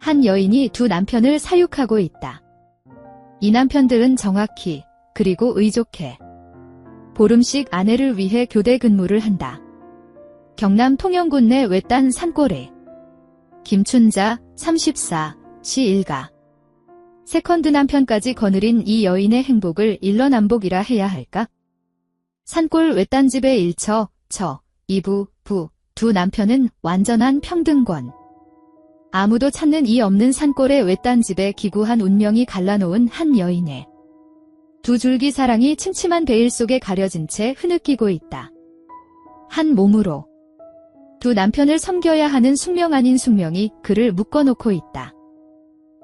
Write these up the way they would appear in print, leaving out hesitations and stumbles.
한 여인이 두 남편을 사육하고 있다. 이 남편들은 정확히 그리고 의족해 보름씩 아내를 위해 교대 근무를 한다. 경남 통영군 내 외딴 산골에 김춘자 34시 일가 세컨드 남편까지 거느린 이 여인의 행복을 일러남복이라 해야 할까? 산골 외딴 집의 일처, 이부, 부, 두 남편은 완전한 평등권. 아무도 찾는 이 없는 산골의 외딴 집에 기구한 운명이 갈라놓은 한 여인의 두 줄기 사랑이 침침한 베일 속에 가려진 채 흐느끼고 있다. 한 몸으로 두 남편을 섬겨야 하는 숙명 아닌 숙명이 그를 묶어놓고 있다.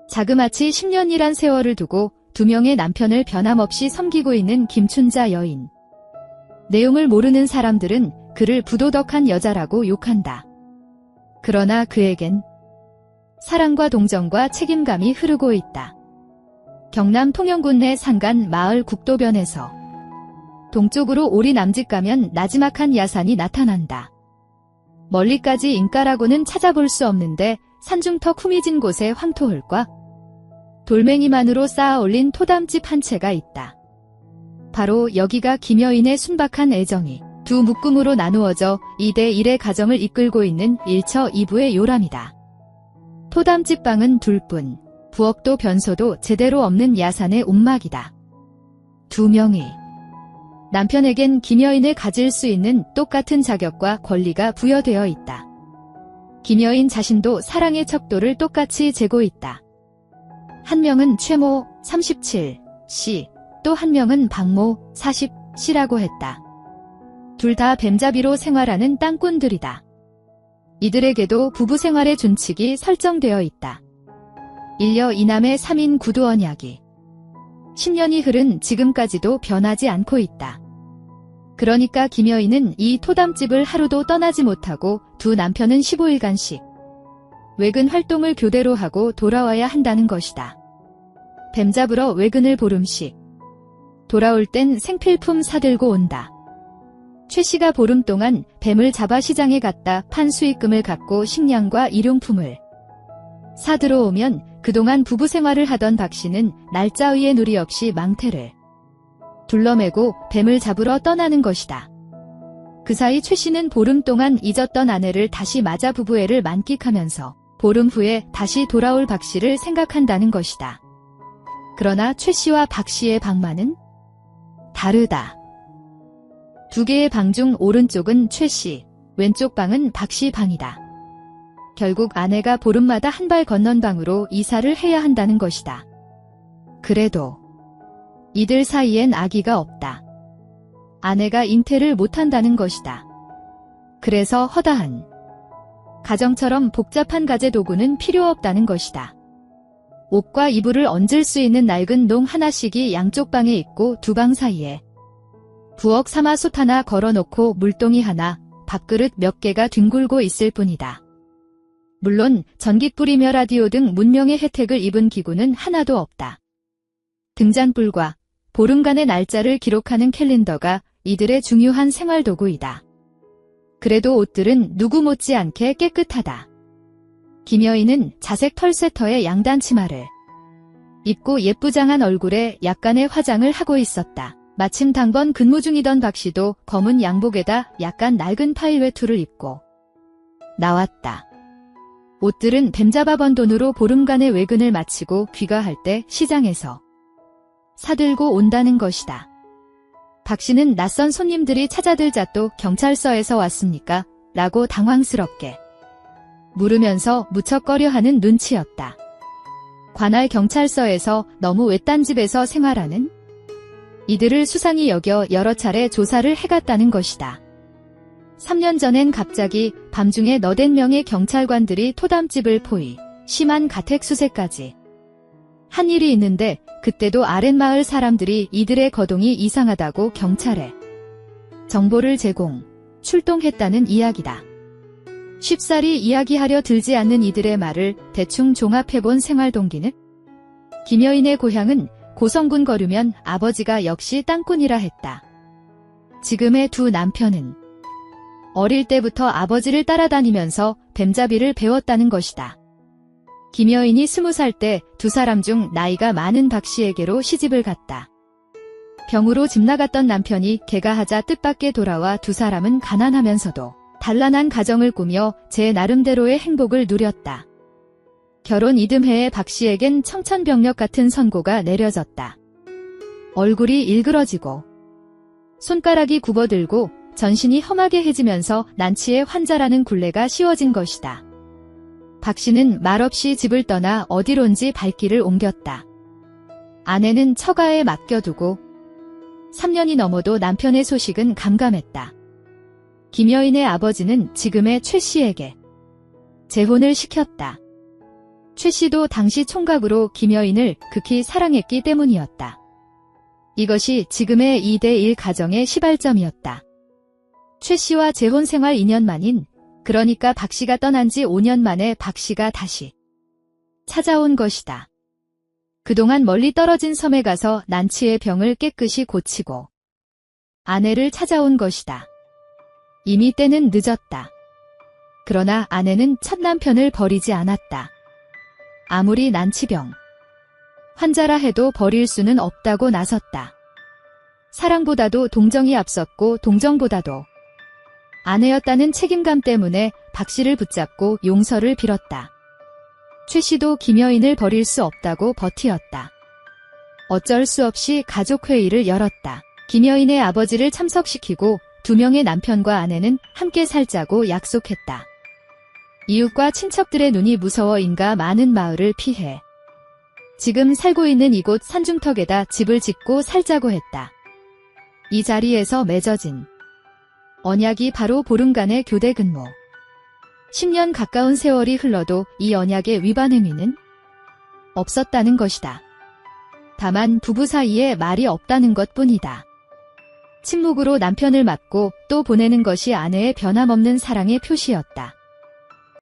자그마치 10년이란 세월을 두고 두 명의 남편을 변함없이 섬기고 있는 김춘자 여인. 내용을 모르는 사람들은 그를 부도덕한 여자라고 욕한다. 그러나 그에겐 사랑과 동정과 책임감이 흐르고 있다. 경남 통영군 내 산간 마을 국도변에서 동쪽으로 오리 남짓 가면 나지막한 야산이 나타난다. 멀리까지 인가라고는 찾아볼 수 없는데 산중턱 후미진 곳에 황토흙과 돌멩이만으로 쌓아 올린 토담집 한 채가 있다. 바로 여기가 김여인의 순박한 애정이 두 묶음으로 나누어져 2대1의 가정을 이끌고 있는 일처 이부의 요람이다. 토담집 방은 둘뿐, 부엌도 변소도 제대로 없는 야산의 움막이다. 두 명이 남편에겐 김여인을 가질 수 있는 똑같은 자격과 권리가 부여되어 있다. 김여인 자신도 사랑의 척도를 똑같이 재고 있다. 한 명은 최모 37씨, 또 한 명은 박모 40씨라고 했다. 둘 다 뱀잡이로 생활하는 땅꾼들이다. 이들에게도 부부 생활의 준칙이 설정되어 있다. 일녀 이남의 3인 구두 언약이 10년이 흐른 지금까지도 변하지 않고 있다. 그러니까 김여인은 이 토담집을 하루도 떠나지 못하고 두 남편은 15일간씩 외근 활동을 교대로 하고 돌아와야 한다는 것이다. 뱀 잡으러 외근을 보름씩 돌아올 땐 생필품 사들고 온다. 최 씨가 보름 동안 뱀을 잡아 시장에 갔다 판 수익금을 갖고 식량과 일용품을 사들어오면 그동안 부부 생활을 하던 박 씨는 날짜의의 누리 없이 망태를 둘러매고 뱀을 잡으러 떠나는 것이다. 그 사이 최 씨는 보름 동안 잊었던 아내를 다시 맞아 부부애를 만끽하면서 보름 후에 다시 돌아올 박 씨를 생각한다는 것이다. 그러나 최 씨와 박 씨의 방만은 다르다. 두 개의 방 중 오른쪽은 최 씨, 왼쪽 방은 박 씨 방이다. 결국 아내가 보름마다 한 발 건넌 방으로 이사를 해야 한다는 것이다. 그래도 이들 사이엔 아기가 없다. 아내가 잉태를 못한다는 것이다. 그래서 허다한 가정처럼 복잡한 가재 도구는 필요 없다는 것이다. 옷과 이불을 얹을 수 있는 낡은 농 하나씩이 양쪽 방에 있고 두 방 사이에 부엌 사마솥 하나 걸어놓고 물동이 하나, 밥그릇 몇 개가 뒹굴고 있을 뿐이다. 물론 전기 뿌리며 라디오 등 문명의 혜택을 입은 기구는 하나도 없다. 등잔불과 보름간의 날짜를 기록하는 캘린더가 이들의 중요한 생활도구이다. 그래도 옷들은 누구 못지않게 깨끗하다. 김여인은 자색 털쇠터의 양단 치마를 입고 예쁘장한 얼굴에 약간의 화장을 하고 있었다. 마침 당번 근무 중이던 박 씨도 검은 양복에다 약간 낡은 파일 외투를 입고 나왔다. 옷들은 뱀잡아 번 돈으로 보름간의 외근을 마치고 귀가할 때 시장에서 사들고 온다는 것이다. 박 씨는 낯선 손님들이 찾아들자 또 경찰서에서 왔습니까? 라고 당황스럽게 물으면서 무척거려하는 눈치였다. 관할 경찰서에서 너무 외딴 집에서 생활하는 이들을 수상히 여겨 여러 차례 조사를 해갔다는 것이다. 3년 전엔 갑자기 밤중에 너댓 명의 경찰관들이 토담집을 포위, 심한 가택 수색까지 한 일이 있는데 그때도 아랫마을 사람들이 이들의 거동이 이상하다고 경찰에 정보를 출동했다는 이야기다. 쉽사리 이야기하려 들지 않는 이들의 말을 대충 종합해본 생활동기는 김여인의 고향은 고성군 거류면 아버지가 역시 땅꾼이라 했다. 지금의 두 남편은 어릴 때부터 아버지를 따라다니면서 뱀잡이를 배웠다는 것이다. 김여인이 20살 때 두 사람 중 나이가 많은 박 씨에게로 시집을 갔다. 병으로 집 나갔던 남편이 개가하자 뜻밖의 돌아와 두 사람은 가난하면서도 단란한 가정을 꾸며 제 나름대로의 행복을 누렸다. 결혼 이듬해에 박 씨에겐 청천벽력 같은 선고가 내려졌다. 얼굴이 일그러지고 손가락이 굽어들고 전신이 험하게 해지면서 난치의 환자라는 굴레가 씌워진 것이다. 박 씨는 말없이 집을 떠나 어디론지 발길을 옮겼다. 아내는 처가에 맡겨두고 3년이 넘어도 남편의 소식은 감감했다. 김여인의 아버지는 지금의 최 씨에게 재혼을 시켰다. 최 씨도 당시 총각으로 김여인을 극히 사랑했기 때문이었다. 이것이 지금의 2대1 가정의 시발점이었다. 최 씨와 재혼 생활 2년 만인, 그러니까 박 씨가 떠난 지 5년 만에 박 씨가 다시 찾아온 것이다. 그동안 멀리 떨어진 섬에 가서 난치의 병을 깨끗이 고치고 아내를 찾아온 것이다. 이미 때는 늦었다. 그러나 아내는 첫 남편을 버리지 않았다. 아무리 난치병 환자라 해도 버릴 수는 없다고 나섰다. 사랑보다도 동정이 앞섰고 동정보다도 아내였다는 책임감 때문에 박 씨를 붙잡고 용서를 빌었다. 최 씨도 김여인을 버릴 수 없다고 버티었다. 어쩔 수 없이 가족회의를 열었다. 김여인의 아버지를 참석시키고 2명의 남편과 아내는 함께 살자고 약속했다. 이웃과 친척들의 눈이 무서워 인가 많은 마을을 피해 지금 살고 있는 이곳 산중턱에다 집을 짓고 살자고 했다. 이 자리에서 맺어진 언약이 바로 보름간의 교대 근무. 10년 가까운 세월이 흘러도 이 언약의 위반 행위는 없었다는 것이다. 다만 부부 사이에 말이 없다는 것뿐이다. 침묵으로 남편을 맞고 또 보내는 것이 아내의 변함없는 사랑의 표시였다.